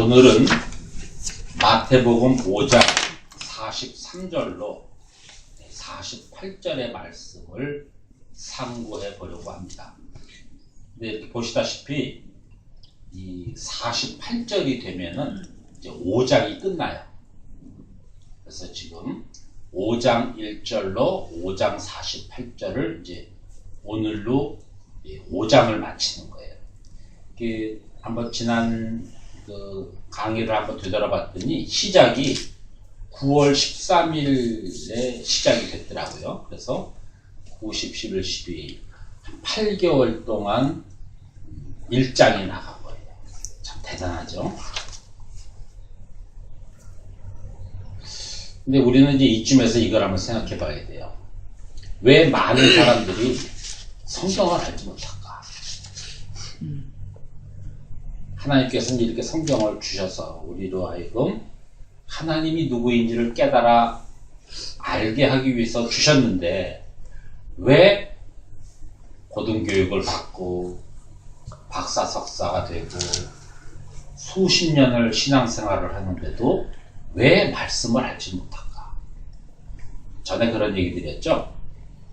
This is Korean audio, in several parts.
오늘은 마태복음 5장 43절로 48절의 말씀을 상고해 보려고 합니다. 근데 이렇게 보시다시피 이 48절이 되면은 이제 5장이 끝나요. 그래서 지금 5장 1절로 5장 48절을 이제 오늘로 5장을 마치는 거예요. 한번 지난 강의를 한번 되돌아봤더니 시작이 9월 13일에 시작이 됐더라고요. 그래서 9, 10, 11, 12 8개월 동안 1장이 나간 거예요. 참 대단하죠. 근데 우리는 이제 이쯤에서 이걸 한번 생각해 봐야 돼요. 왜 많은 사람들이 성경을 알지 못할까? 하나님께서는 이렇게 성경을 주셔서 우리로 하여금 하나님이 누구인지를 깨달아 알게 하기 위해서 주셨는데 왜 고등교육을 받고 박사 석사가 되고 수십 년을 신앙생활을 하는데도 왜 말씀을 알지 못할까? 전에 그런 얘기 드렸죠?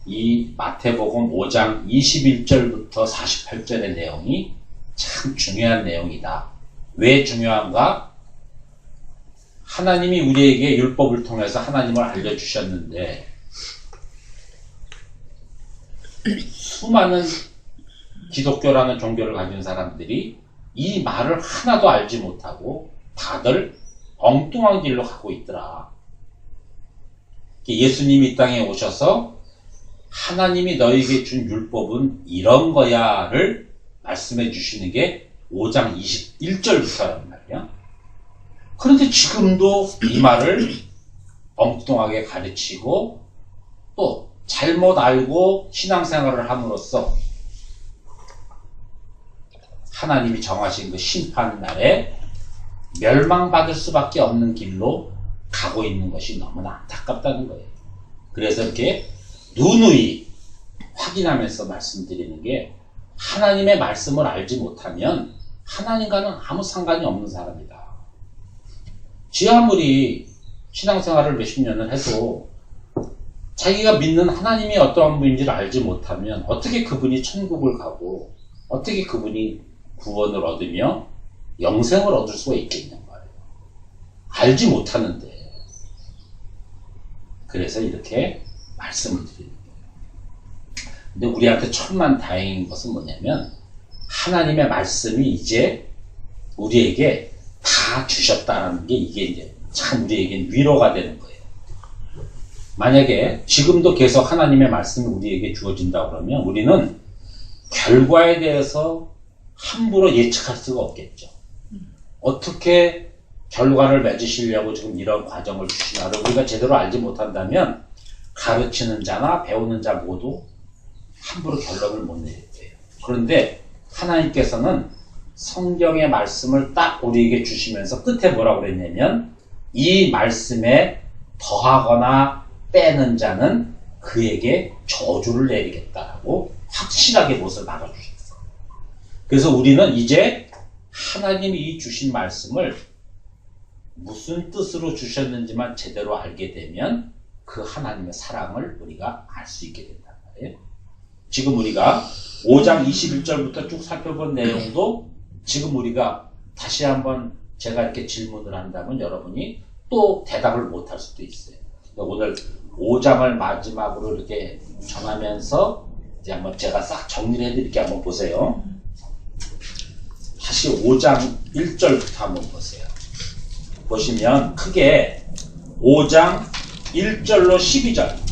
이 마태복음 5장 21절부터 48절의 내용이 참 중요한 내용이다. 왜 중요한가? 하나님이 우리에게 율법을 통해서 하나님을 알려주셨는데 수많은 기독교라는 종교를 가진 사람들이 이 말을 하나도 알지 못하고 다들 엉뚱한 길로 가고 있더라. 예수님이 이 땅에 오셔서 하나님이 너에게 준 율법은 이런 거야를 말씀해 주시는 게 5장 21절부터란 말이야. 그런데 지금도 이 말을 엉뚱하게 가르치고 또 잘못 알고 신앙생활을 함으로써 하나님이 정하신 그 심판 날에 멸망받을 수밖에 없는 길로 가고 있는 것이 너무나 안타깝다는 거예요. 그래서 이렇게 누누이 확인하면서 말씀드리는 게 하나님의 말씀을 알지 못하면 하나님과는 아무 상관이 없는 사람이다. 지 아무리 신앙생활을 몇십 년을 해도 자기가 믿는 하나님이 어떠한 분인지를 알지 못하면 어떻게 그분이 천국을 가고 어떻게 그분이 구원을 얻으며 영생을 얻을 수가 있겠냐 말이에요. 알지 못하는데. 그래서 이렇게 말씀을 드리는 거예요. 근데 우리한테 천만다행인 것은 뭐냐면 하나님의 말씀이 이제 우리에게 다 주셨다는 게 이게 이제 참 우리에겐 위로가 되는 거예요. 만약에 지금도 계속 하나님의 말씀이 우리에게 주어진다 그러면 우리는 결과에 대해서 함부로 예측할 수가 없겠죠. 어떻게 결과를 맺으시려고 지금 이런 과정을 주시나를 우리가 제대로 알지 못한다면 가르치는 자나 배우는 자 모두 함부로 결론을 못 내릴 거예요. 그런데 하나님께서는 성경의 말씀을 딱 우리에게 주시면서 끝에 뭐라고 그랬냐면 이 말씀에 더하거나 빼는 자는 그에게 저주를 내리겠다라고 확실하게 못을 막아주셨어요. 그래서 우리는 이제 하나님이 주신 말씀을 무슨 뜻으로 주셨는지만 제대로 알게 되면 그 하나님의 사랑을 우리가 알 수 있게 된단 말이에요. 지금 우리가 5장 21절부터 쭉 살펴본 내용도 지금 우리가 다시 한번 제가 이렇게 질문을 한다면 여러분이 또 대답을 못할 수도 있어요. 오늘 5장을 마지막으로 이렇게 전하면서 이제 한번 제가 싹 정리를 해드릴게요. 한번 보세요. 다시 5장 1절부터 한번 보세요. 보시면 크게 5장 1절로 12절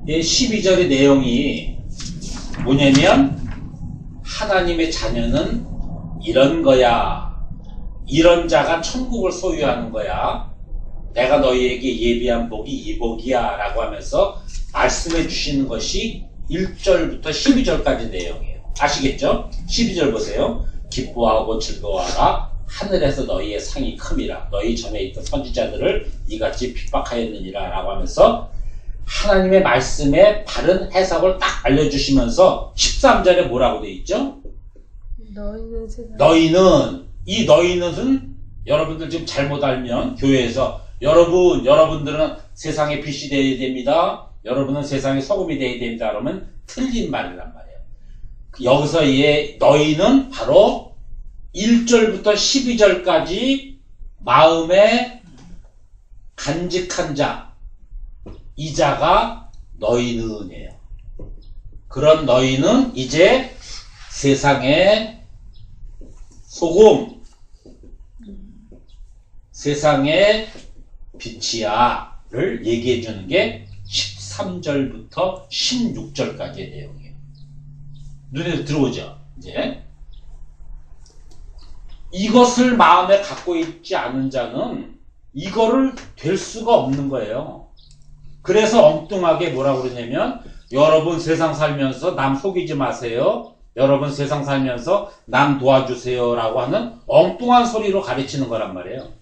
이 12절의 내용이 뭐냐면 하나님의 자녀는 이런 거야. 이런 자가 천국을 소유하는 거야. 내가 너희에게 예비한 복이 이 복이야 라고 하면서 말씀해 주시는 것이 1절부터 12절까지 내용이에요. 아시겠죠? 12절 보세요. 기뻐하고 즐거워하라. 하늘에서 너희의 상이 큼이라. 너희 전에 있던 선지자들을 이같이 핍박하였느니라 라고 하면서 하나님의 말씀의 바른 해석을 딱 알려주시면서 13절에 뭐라고 되어 있죠? 이 너희는은 여러분들 지금 잘못 알면 교회에서 여러분들은 세상의 빛이 되어야 됩니다. 여러분은 세상의 소금이 되어야 됩니다. 그러면 틀린 말이란 말이에요. 여기서 너희는 바로 1절부터 12절까지 마음에 간직한 자, 이 자가 너희는이에요. 그런 너희는 이제 세상의 소금, 세상의 빛이야를 얘기해 주는 게 13절부터 16절까지의 내용이에요. 눈에 들어오죠? 이제 이것을 마음에 갖고 있지 않은 자는 이거를 될 수가 없는 거예요. 그래서 엉뚱하게 뭐라고 그러냐면 여러분 세상 살면서 남 속이지 마세요. 여러분 세상 살면서 남 도와주세요 라고 하는 엉뚱한 소리로 가르치는 거란 말이에요.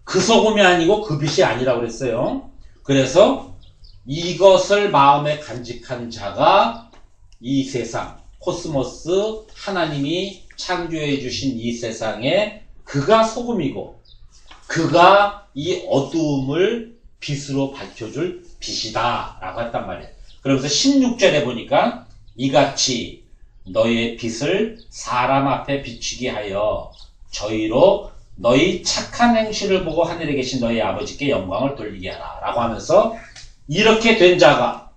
그 소금이 아니고 그 빛이 아니라고 그랬어요. 그래서 이것을 마음에 간직한 자가 이 세상, 코스모스, 하나님이 창조해 주신 이 세상에 그가 소금이고 그가 이 어두움을 빛으로 밝혀줄 빛이다 라고 했단 말이에요. 그러면서 16절에 보니까 이같이 너희의 빛을 사람 앞에 비추게 하여 저희로 너희 착한 행실을 보고 하늘에 계신 너희 아버지께 영광을 돌리게 하라 라고 하면서 이렇게 된 자가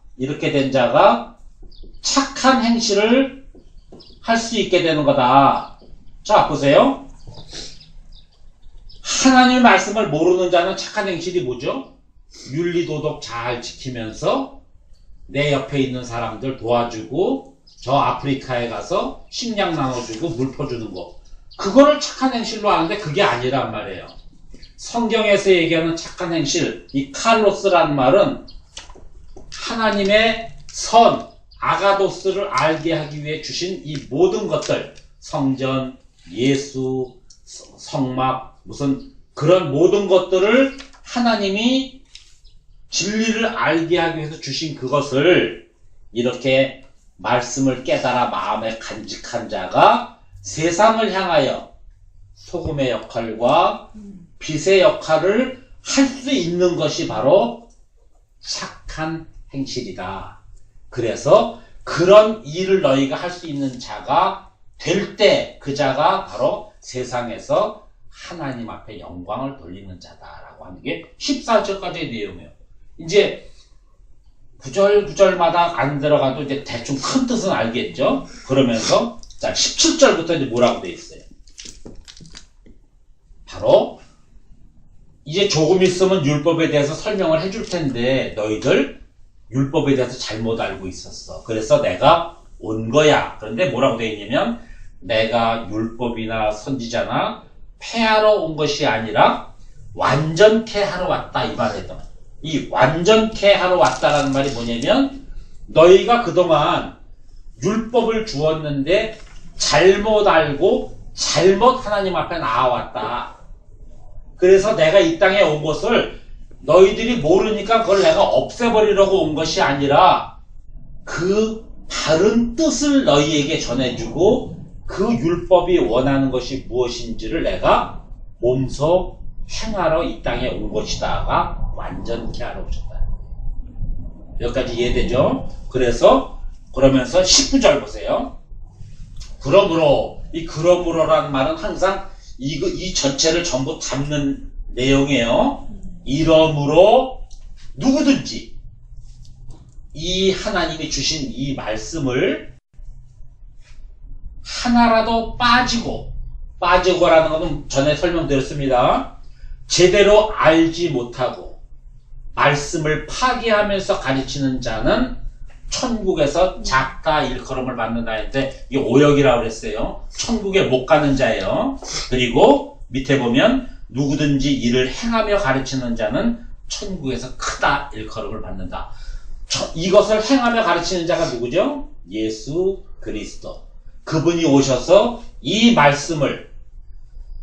착한 행실을 할 수 있게 되는 거다. 자 보세요. 하나님의 말씀을 모르는 자는 착한 행실이 뭐죠? 윤리도덕 잘 지키면서 내 옆에 있는 사람들 도와주고 저 아프리카에 가서 식량 나눠주고 물 퍼주는 거, 그거를 착한 행실로 하는데 그게 아니란 말이에요. 성경에서 얘기하는 착한 행실, 이 칼로스란 말은 하나님의 선, 아가도스를 알게 하기 위해 주신 이 모든 것들, 성전, 예수, 성막, 무슨 그런 모든 것들을 하나님이 진리를 알게 하기 위해서 주신 그것을 이렇게 말씀을 깨달아 마음에 간직한 자가 세상을 향하여 소금의 역할과 빛의 역할을 할 수 있는 것이 바로 착한 행실이다. 그래서 그런 일을 너희가 할 수 있는 자가 될 때 그 자가 바로 세상에서 하나님 앞에 영광을 돌리는 자다라고 하는 게 14절까지의 내용이에요. 이제 구절마다 안 들어가도 이제 대충 큰 뜻은 알겠죠? 그러면서 자 17절부터 이제 뭐라고 돼 있어요? 바로 이제 조금 있으면 율법에 대해서 설명을 해줄 텐데 너희들 율법에 대해서 잘못 알고 있었어. 그래서 내가 온 거야. 그런데 뭐라고 돼 있냐면 내가 율법이나 선지자나 폐하러 온 것이 아니라 완전케 하러 왔다 이 말을 했던 거야. 이 완전케 하러 왔다라는 말이 뭐냐면 너희가 그동안 율법을 주었는데 잘못 알고 잘못 하나님 앞에 나와왔다. 그래서 내가 이 땅에 온 것을 너희들이 모르니까 그걸 내가 없애버리려고 온 것이 아니라 그 바른 뜻을 너희에게 전해주고 그 율법이 원하는 것이 무엇인지를 내가 몸소 행하러 이 땅에 온 것이다가 완전케 하러 오셨다. 여기까지 이해되죠? 그러면서 19절 보세요. 그러므로 이 그러므로라는 말은 항상 이 전체를 전부 담는 내용이에요. 이러므로 누구든지 이 하나님이 주신 이 말씀을 하나라도 빠지고라는 것은 전에 설명드렸습니다. 제대로 알지 못하고 말씀을 파기하면서 가르치는 자는 천국에서 작다 일컬음을 받는다 했는데 이게 오역이라고 그랬어요. 천국에 못 가는 자예요. 그리고 밑에 보면 누구든지 이를 행하며 가르치는 자는 천국에서 크다 일컬음을 받는다. 이것을 행하며 가르치는 자가 누구죠? 예수 그리스도. 그분이 오셔서 이 말씀을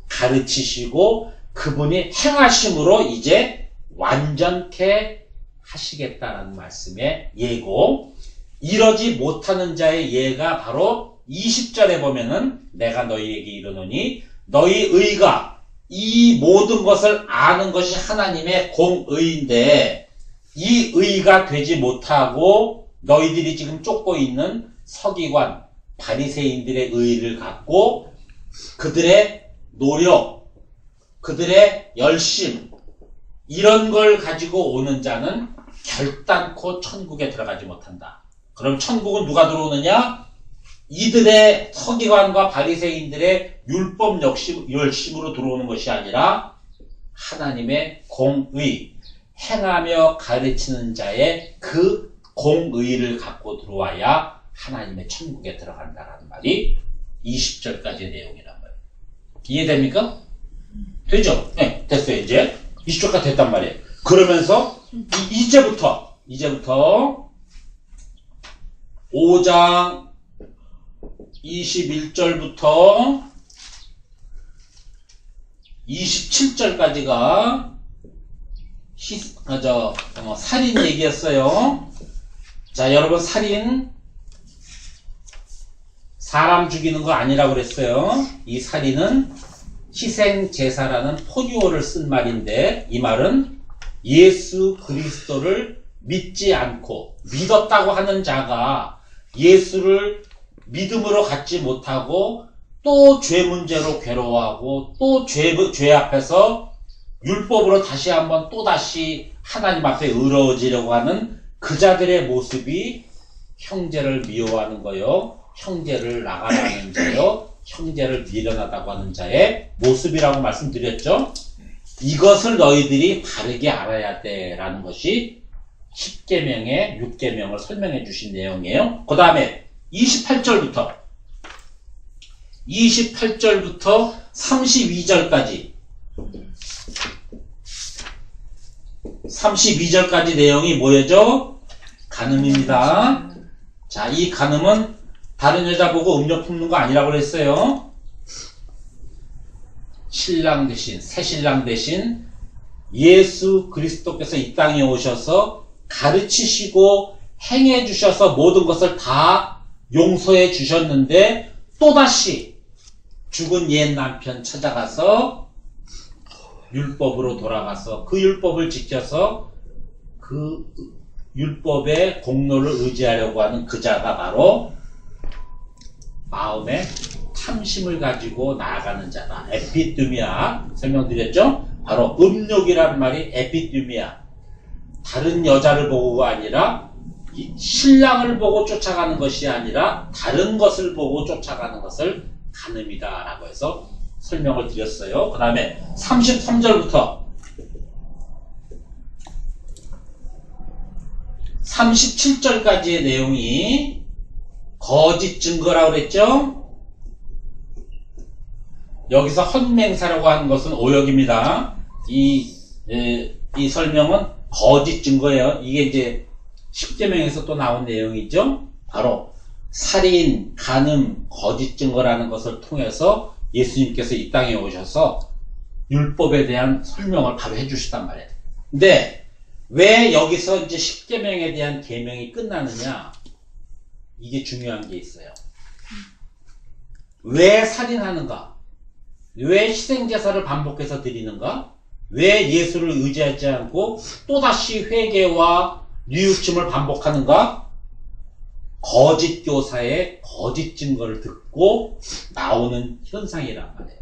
가르치시고 그분이 행하심으로 이제 완전케 하시겠다는 말씀의 예고, 이러지 못하는 자의 예가 바로 20절에 보면은 내가 너희에게 이르노니 너희 의가 이 모든 것을 아는 것이 하나님의 공의인데 이 의가 되지 못하고 너희들이 지금 쫓고 있는 서기관, 바리새인들의 의를 갖고 그들의 노력, 그들의 열심 이런 걸 가지고 오는 자는 결단코 천국에 들어가지 못한다. 그럼 천국은 누가 들어오느냐? 이들의 서기관과 바리새인들의 율법 열심으로 들어오는 것이 아니라 하나님의 공의, 행하며 가르치는 자의 그 공의를 갖고 들어와야 하나님의 천국에 들어간다라는 말이 20절까지의 내용이란 말이에요. 이해됩니까? 되죠? 네, 됐어요. 이제 20절까지 됐단 말이에요. 그러면서 이제부터 5장 21절부터 27절까지가 살인 얘기였어요. 자, 여러분 살인 사람 죽이는 거 아니라고 그랬어요. 이 살인은 희생제사라는 포뉴어를 쓴 말인데 이 말은 예수 그리스도를 믿지 않고 믿었다고 하는 자가 예수를 믿음으로 갖지 못하고 또 죄 문제로 괴로워하고 또 죄 앞에서 율법으로 다시 한번 또다시 하나님 앞에 의로워지려고 하는 그 자들의 모습이 형제를 미워하는 거요, 형제를 나가라는 자요, 형제를 미련하다고 하는 자의 모습이라고 말씀드렸죠. 이것을 너희들이 바르게 알아야 돼 라는 것이 10계명의 6계명을 설명해 주신 내용이에요. 그 다음에 28절부터 32절까지 32절까지 내용이 뭐예요? 간음입니다. 자, 이 간음은 다른 여자 보고 음료 품는 거 아니라고 그랬어요. 신랑 대신, 새 신랑 대신 예수 그리스도께서 이 땅에 오셔서 가르치시고 행해 주셔서 모든 것을 다 용서해 주셨는데 또다시 죽은 옛 남편 찾아가서 율법으로 돌아가서 그 율법을 지켜서 그 율법의 공로를 의지하려고 하는 그 자가 바로 마음에 탐심을 가지고 나아가는 자다. 에피드미아 설명드렸죠? 바로 음욕이라는 말이 에피드미아. 다른 여자를 보고가 아니라 신랑을 보고 쫓아가는 것이 아니라 다른 것을 보고 쫓아가는 것을 간음이다 라고 해서 설명을 드렸어요. 그 다음에 33절부터 37절까지의 내용이 거짓 증거라고 그랬죠? 여기서 헌맹사라고 하는 것은 오역입니다. 이 설명은 거짓 증거예요. 이게 이제 10계명에서 또 나온 내용이죠. 바로 살인, 간음, 거짓 증거라는 것을 통해서 예수님께서 이 땅에 오셔서 율법에 대한 설명을 바로 해주시단 말이에요. 근데 왜 여기서 이제 10계명에 대한 계명이 끝나느냐? 이게 중요한 게 있어요. 왜 살인하는가? 왜 희생제사를 반복해서 드리는가? 왜 예수를 의지하지 않고 또다시 회개와 뉘우침을 반복하는가? 거짓 교사의 거짓 증거를 듣고 나오는 현상이란 말이에요.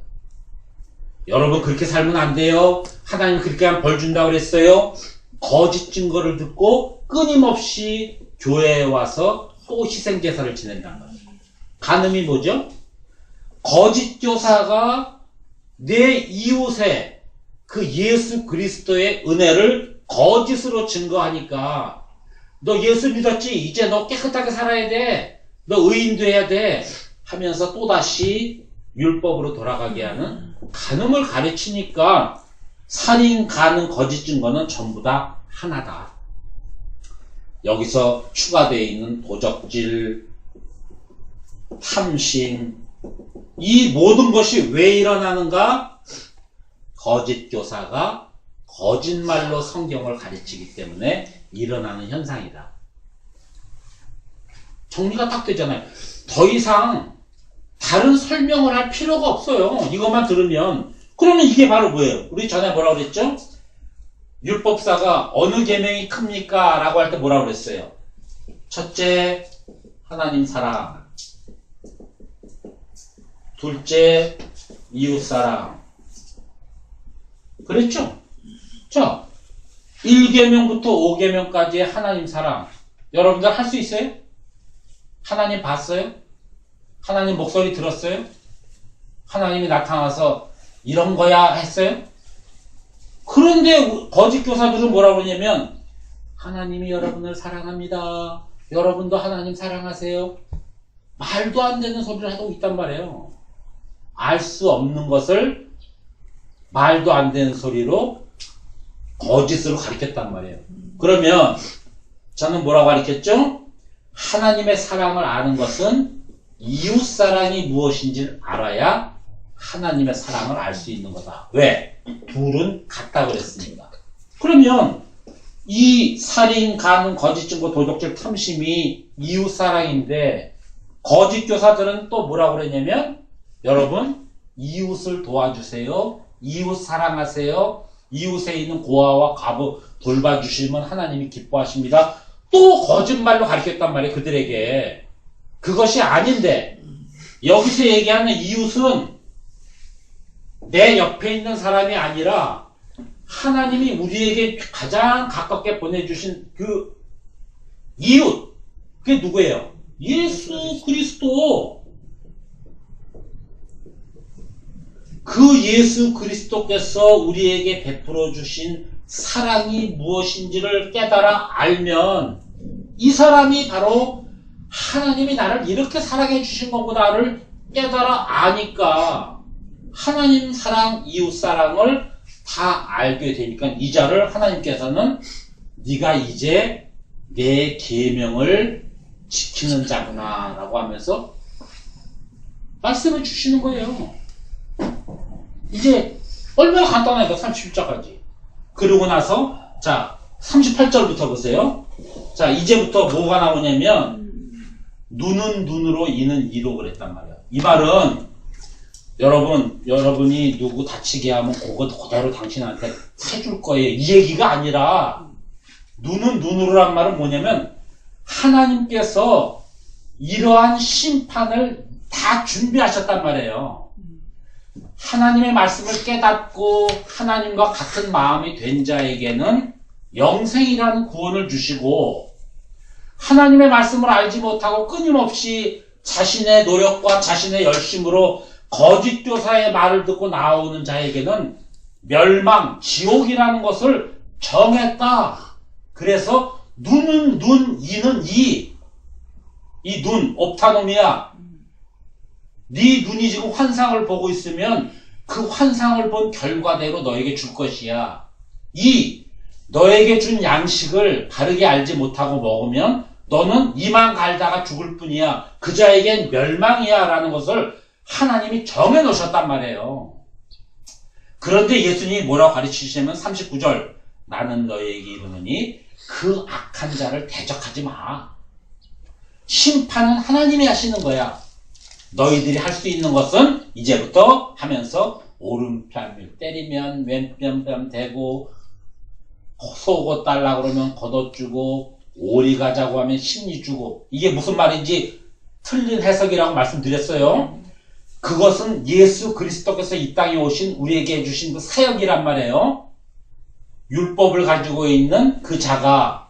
여러분 그렇게 살면 안 돼요. 하나님 그렇게 하면 벌 준다고 그랬어요. 거짓 증거를 듣고 끊임없이 교회에 와서 또 희생제사를 지낸다는 거예요. 간음이 뭐죠? 거짓 교사가 내 이웃에 그 예수 그리스도의 은혜를 거짓으로 증거하니까 너 예수 믿었지? 이제 너 깨끗하게 살아야 돼. 너 의인 돼야 돼. 하면서 또다시 율법으로 돌아가게 하는 간음을 가르치니까 살인, 간음, 거짓 증거는 전부 다 하나다. 여기서 추가되어 있는 도적질, 탐심, 이 모든 것이 왜 일어나는가? 거짓 교사가 거짓말로 성경을 가르치기 때문에 일어나는 현상이다. 정리가 딱 되잖아요. 더 이상 다른 설명을 할 필요가 없어요. 이것만 들으면. 그러면 이게 바로 뭐예요? 우리 전에 뭐라고 그랬죠? 율법사가 어느 계명이 큽니까? 라고 할 때 뭐라고 그랬어요? 첫째, 하나님 사랑. 둘째, 이웃 사랑. 그랬죠? 자, 1계명부터 5계명까지의 하나님 사랑. 여러분들 할 수 있어요? 하나님 봤어요? 하나님 목소리 들었어요? 하나님이 나타나서 이런 거야 했어요? 그런데 거짓 교사들은 뭐라고 그러냐면 하나님이 여러분을 사랑합니다. 여러분도 하나님 사랑하세요. 말도 안 되는 소리를 하고 있단 말이에요. 알 수 없는 것을 말도 안 되는 소리로 거짓으로 가르쳤단 말이에요. 그러면 저는 뭐라고 가르쳤죠? 하나님의 사랑을 아는 것은 이웃사랑이 무엇인지를 알아야 하나님의 사랑을 알 수 있는 거다. 왜? 둘은 같다 그랬습니다. 그러면 이 살인, 간음, 거짓 증거, 도적질, 탐심이 이웃사랑인데 거짓 교사들은 또 뭐라고 그랬냐면 여러분 이웃을 도와주세요. 이웃 사랑하세요. 이웃에 있는 고아와 과부 돌봐주시면 하나님이 기뻐하십니다. 또 거짓말로 가르쳤단 말이에요. 그들에게. 그것이 아닌데 여기서 얘기하는 이웃은 내 옆에 있는 사람이 아니라 하나님이 우리에게 가장 가깝게 보내주신 그 이웃. 그게 누구예요? 예수 그리스도. 그 예수 그리스도께서 우리에게 베풀어 주신 사랑이 무엇인지를 깨달아 알면 이 사람이 바로 하나님이 나를 이렇게 사랑해 주신 거구나를 깨달아 아니까 하나님 사랑, 이웃 사랑을 다 알게 되니까 이자를 하나님께서는 네가 이제 내 계명을 지키는 자구나 라고 하면서 말씀을 주시는 거예요. 이제 얼마나 간단하니까 37절까지. 그러고 나서 자 38절부터 보세요. 자 이제부터 뭐가 나오냐면 눈은 눈으로 이는 이로 그랬단 말이에요. 이 말은 여러분이 누구 다치게 하면 그거 그대로 당신한테 해줄 거예요. 이 얘기가 아니라 눈은 눈으로란 말은 뭐냐면 하나님께서 이러한 심판을 다 준비하셨단 말이에요. 하나님의 말씀을 깨닫고 하나님과 같은 마음이 된 자에게는 영생이라는 구원을 주시고 하나님의 말씀을 알지 못하고 끊임없이 자신의 노력과 자신의 열심으로 거짓 교사의 말을 듣고 나오는 자에게는 멸망, 지옥이라는 것을 정했다. 그래서 눈은 눈, 이는 이 눈, 옵타노미아. 네 눈이 지금 환상을 보고 있으면 그 환상을 본 결과대로 너에게 줄 것이야. 너에게 준 양식을 바르게 알지 못하고 먹으면 너는 이만 갈다가 죽을 뿐이야. 그 자에겐 멸망이야 라는 것을 하나님이 정해 놓으셨단 말이에요. 그런데 예수님이 뭐라고 가르치시냐면 39절 나는 너에게 이르노니 그 악한 자를 대적하지 마. 심판은 하나님이 하시는 거야. 너희들이 할 수 있는 것은 이제부터 하면서 오른편을 때리면 왼편 대고 속옷 달라고 그러면 걷어주고 오리 가자고 하면 심리 주고 이게 무슨 말인지 틀린 해석이라고 말씀드렸어요. 그것은 예수 그리스도께서 이 땅에 오신 우리에게 해주신 그 사역이란 말이에요. 율법을 가지고 있는 그 자가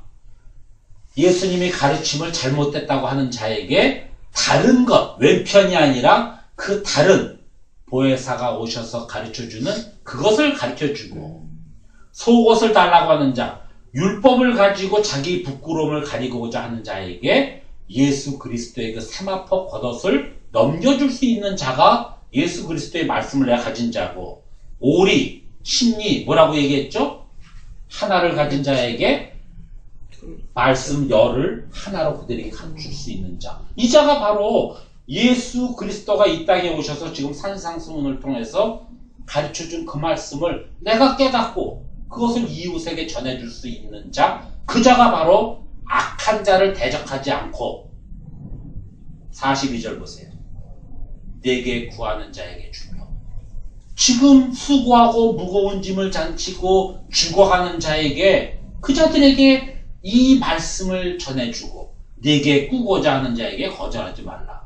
예수님이 가르침을 잘못됐다고 하는 자에게 다른 것, 왼편이 아니라 그 다른 보혜사가 오셔서 가르쳐주는 그것을 가르쳐주고 속옷을 달라고 하는 자, 율법을 가지고 자기 부끄러움을 가리고자 하는 자에게 예수 그리스도의 그 세마포 겉옷을 넘겨줄 수 있는 자가 예수 그리스도의 말씀을 내가 가진 자고 오리, 심리 뭐라고 얘기했죠? 하나를 가진 자에게 말씀 열을 하나로 그들에게 감출 수 있는 자. 이 자가 바로 예수 그리스도가 이 땅에 오셔서 지금 산상수훈을 통해서 가르쳐준 그 말씀을 내가 깨닫고 그것을 이웃에게 전해줄 수 있는 자. 그 자가 바로 악한 자를 대적하지 않고 42절 보세요. 내게 구하는 자에게 주며. 지금 수고하고 무거운 짐을 잔치고 죽어가는 자에게, 그 자들에게 이 말씀을 전해주고 내게 꾸고자 하는 자에게 거절하지 말라.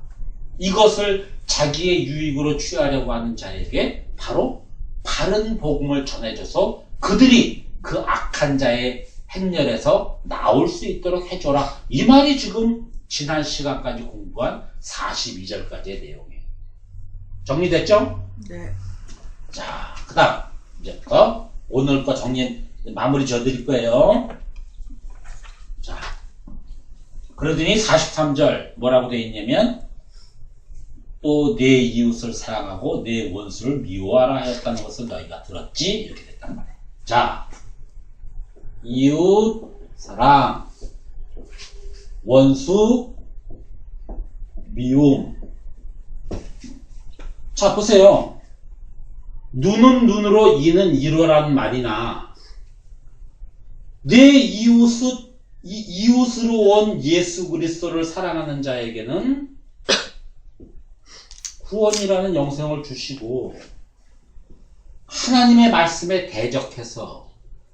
이것을 자기의 유익으로 취하려고 하는 자에게 바로 바른 복음을 전해줘서 그들이 그 악한 자의 행렬에서 나올 수 있도록 해줘라. 이 말이 지금 지난 시간까지 공부한 42절까지의 내용이에요. 정리됐죠? 네. 자, 그 다음 이제부터 오늘 거 정리 마무리 지어드릴 거예요. 자, 그러더니 43절 뭐라고 되어 있냐면 또 내 이웃을 사랑하고 내 원수를 미워하라 하였다는 것을 너희가 들었지? 이렇게 됐단 말이에요. 자, 이웃 사랑, 원수 미움. 자, 보세요. 눈은 눈으로 이는 이로라는 말이나 내 이웃으로 온 예수 그리스도를 사랑하는 자에게는 구원이라는 영생을 주시고 하나님의 말씀에 대적해서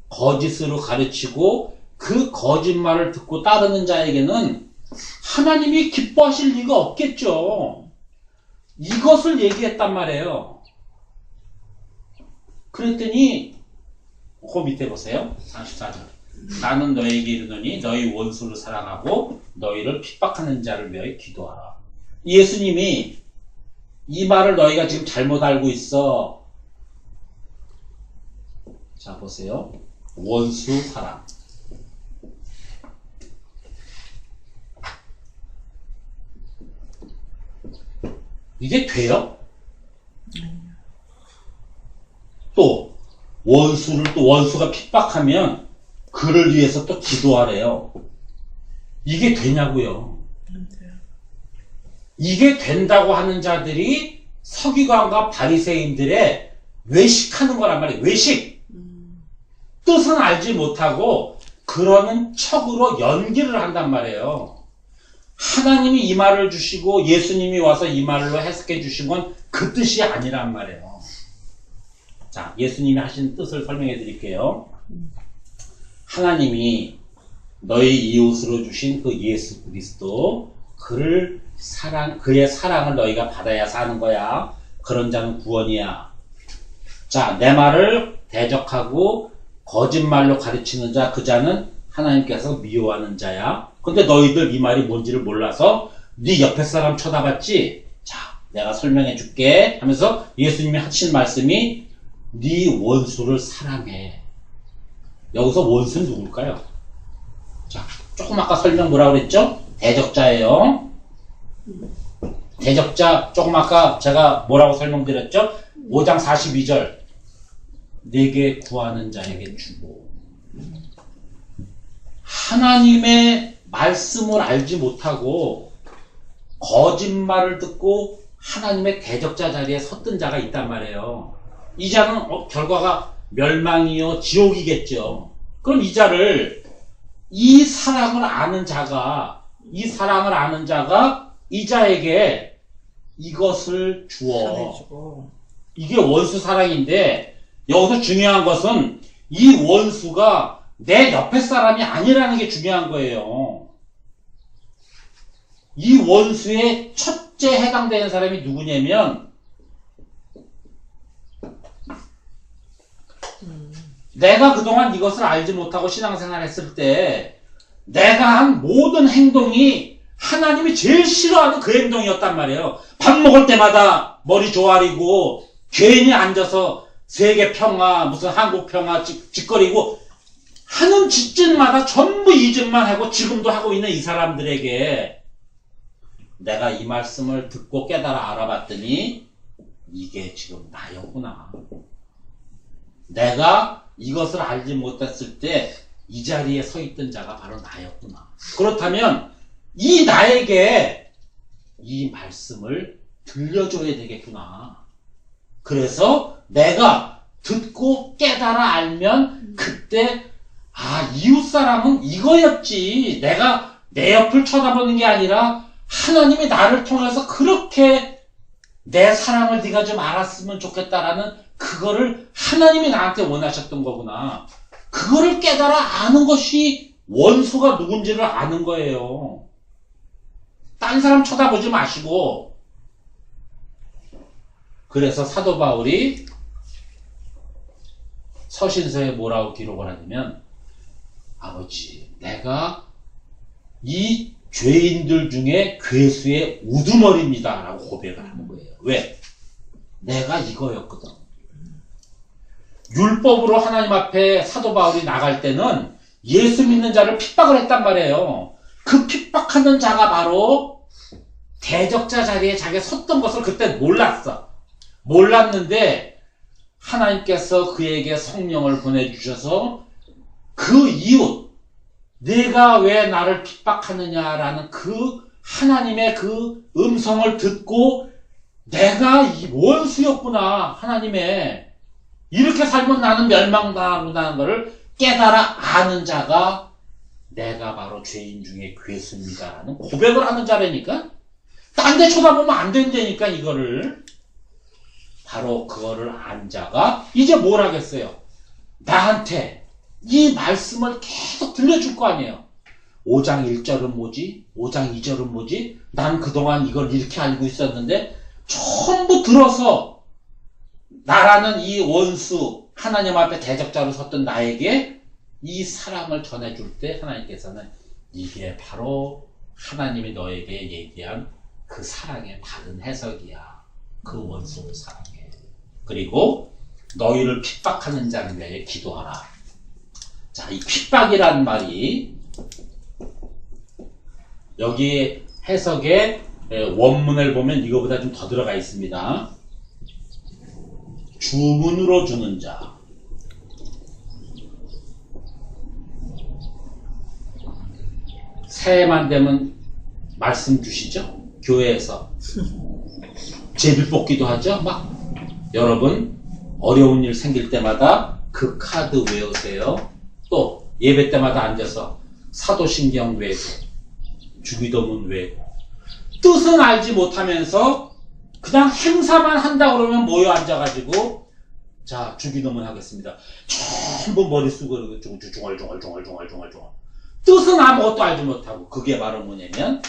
거짓으로 가르치고 그 거짓말을 듣고 따르는 자에게는 하나님이 기뻐하실 리가 없겠죠. 이것을 얘기했단 말이에요. 그랬더니 그 밑에 보세요. 44절. 나는 너에게 이르노니 너희 원수를 사랑하고 너희를 핍박하는 자를 위하여 기도하라. 예수님이 이 말을 너희가 지금 잘못 알고 있어. 자, 보세요. 원수 사랑. 이게 돼요? 또 원수가 핍박하면 그를 위해서 또 기도하래요. 이게 되냐고요? 이게 된다고 하는 자들이 서기관과 바리새인들의 외식하는 거란 말이에요. 외식. 뜻은 알지 못하고 그러는 척으로 연기를 한단 말이에요. 하나님이 이 말을 주시고 예수님이 와서 이 말로 해석해 주신 건 그 뜻이 아니란 말이에요. 자, 예수님이 하신 뜻을 설명해 드릴게요. 하나님이 너희 이웃으로 주신 그 예수 그리스도 그의 사랑을 너희가 받아야 사는 거야. 그런 자는 구원이야. 자, 내 말을 대적하고 거짓말로 가르치는 자, 그 자는 하나님께서 미워하는 자야. 근데 너희들 이 말이 뭔지를 몰라서 네 옆에 사람 쳐다봤지? 자, 내가 설명해 줄게 하면서 예수님이 하신 말씀이 네 원수를 사랑해. 여기서 원수는 누굴까요? 자, 조금 아까 설명 뭐라고 그랬죠? 대적자예요. 대적자, 조금 아까 제가 뭐라고 설명드렸죠? 5장 42절. 내게 구하는 자에게 주고. 하나님의 말씀을 알지 못하고 거짓말을 듣고 하나님의 대적자 자리에 섰던 자가 있단 말이에요. 이 자는 결과가 멸망이요 지옥이겠죠. 그럼 이 자를 이 사랑을 아는 자가 이 자에게 이것을 주어. 이게 원수 사랑인데 여기서 중요한 것은 이 원수가 내 옆에 사람이 아니라는 게 중요한 거예요. 이 원수의 첫째 해당되는 사람이 누구냐면 내가 그동안 이것을 알지 못하고 신앙생활 했을 때 내가 한 모든 행동이 하나님이 제일 싫어하는 그 행동이었단 말이에요. 밥 먹을 때마다 머리 조아리고 괜히 앉아서 세계 평화 무슨 한국 평화 짓거리고 하는 짓짓마다 전부 이 짓만 하고 지금도 하고 있는 이 사람들에게 내가 이 말씀을 듣고 깨달아 알아봤더니 이게 지금 나였구나. 내가 이것을 알지 못했을 때 이 자리에 서 있던 자가 바로 나였구나. 그렇다면 이 나에게 이 말씀을 들려줘야 되겠구나. 그래서 내가 듣고 깨달아 알면 그때 이웃사랑은 이거였지. 내가 내 옆을 쳐다보는 게 아니라 하나님이 나를 통해서 그렇게 내 사랑을 네가 좀 알았으면 좋겠다라는 그거를 하나님이 나한테 원하셨던 거구나. 그거를 깨달아 아는 것이 원수가 누군지를 아는 거예요. 딴 사람 쳐다보지 마시고. 그래서 사도 바울이 서신서에 뭐라고 기록을 하냐면, 아버지, 내가 이 죄인들 중에 괴수의 우두머리입니다 라고 고백을 하는 거예요. 왜? 내가 이거였거든. 율법으로 하나님 앞에 사도 바울이 나갈 때는 예수 믿는 자를 핍박을 했단 말이에요. 그 핍박하는 자가 바로 대적자 자리에 자기가 섰던 것을 그때 몰랐어. 몰랐는데 하나님께서 그에게 성령을 보내주셔서 그 이웃, 내가 왜 나를 핍박하느냐라는 그 하나님의 그 음성을 듣고 내가 이 원수였구나, 하나님의. 이렇게 살면 나는 멸망당한다는 것을 깨달아 아는 자가 내가 바로 죄인 중에 괴수입니다라는 고백을 하는 자라니까. 딴 데 쳐다보면 안 된다니까, 이거를. 바로 그거를 안 자가 이제 뭘 하겠어요? 나한테 이 말씀을 계속 들려줄 거 아니에요. 5장 1절은 뭐지? 5장 2절은 뭐지? 난 그동안 이걸 이렇게 알고 있었는데 전부 들어서 나라는 이 원수, 하나님 앞에 대적자로 섰던 나에게 이 사랑을 전해줄 때 하나님께서는 이게 바로 하나님이 너에게 얘기한 그 사랑의 바른 해석이야. 그 원수를 사랑해. 그리고 너희를 핍박하는 자를 위해 기도하라. 자, 이 핍박이란 말이 여기 해석의 원문을 보면 이거보다 좀 더 들어가 있습니다. 주문으로 주는 자. 새해만 되면 말씀 주시죠? 교회에서. 제비뽑기도 하죠? 막. 여러분, 어려운 일 생길 때마다 그 카드 외우세요. 또, 예배 때마다 앉아서 사도신경 외고, 주기도문 외고. 뜻은 알지 못하면서 그냥 행사만 한다 그러면 모여 앉아가지고, 자, 주기도문 하겠습니다. 전부 머릿속으로 중얼중얼. 뜻은 아무것도 알지 못하고, 그게 바로 뭐냐면,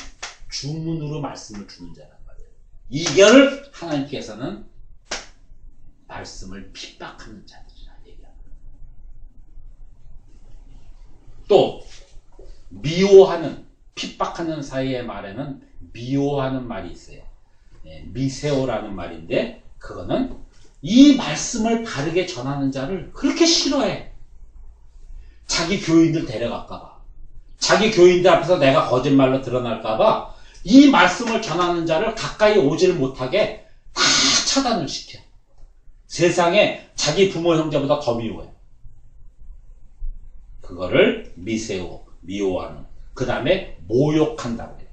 주문으로 말씀을 주는 자란 말이에요. 이걸 하나님께서는 말씀을 핍박하는 자들이라 얘기합니다. 또, 미워하는, 핍박하는 사이의 말에는 미워하는 말이 있어요. 미세오라는 말인데, 그거는 이 말씀을 바르게 전하는 자를 그렇게 싫어해. 자기 교인들 데려갈까봐. 자기 교인들 앞에서 내가 거짓말로 드러날까봐 이 말씀을 전하는 자를 가까이 오질 못하게 다 차단을 시켜. 세상에 자기 부모 형제보다 더 미워해. 그거를 미세오, 미워하는. 그 다음에 모욕한다고 해요.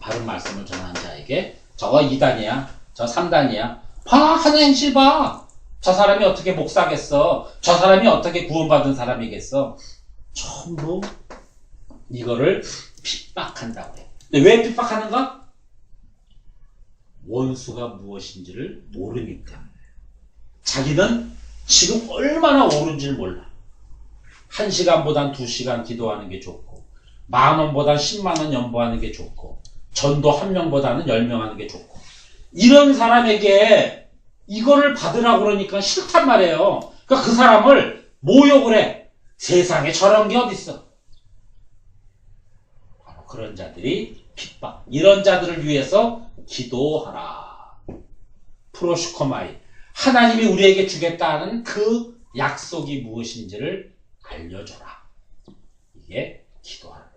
바른 말씀을 전하는 자에게 저거 2단이야, 저 3단이야. 봐, 하는 행실 봐. 저 사람이 어떻게 목사겠어? 저 사람이 어떻게 구원받은 사람이겠어? 전부 이거를 핍박한다고 해요. 근데 왜 핍박하는가? 원수가 무엇인지를 모르기 때문에. 자기는 지금 얼마나 옳은지를 몰라. 1시간보단 2시간 기도하는 게 좋고, 10,000원보단 100,000원 연보하는 게 좋고, 전도 1명보다는 10명 하는 게 좋고, 이런 사람에게 이거를 받으라고 그러니까 싫단 말이에요. 그러니까 그 사람을 모욕을 해. 세상에 저런 게 어딨어. 바로 그런 자들이 핍박. 이런 자들을 위해서 기도하라. 프로슈코마이. 하나님이 우리에게 주겠다는 그 약속이 무엇인지를 알려줘라. 이게 기도하라.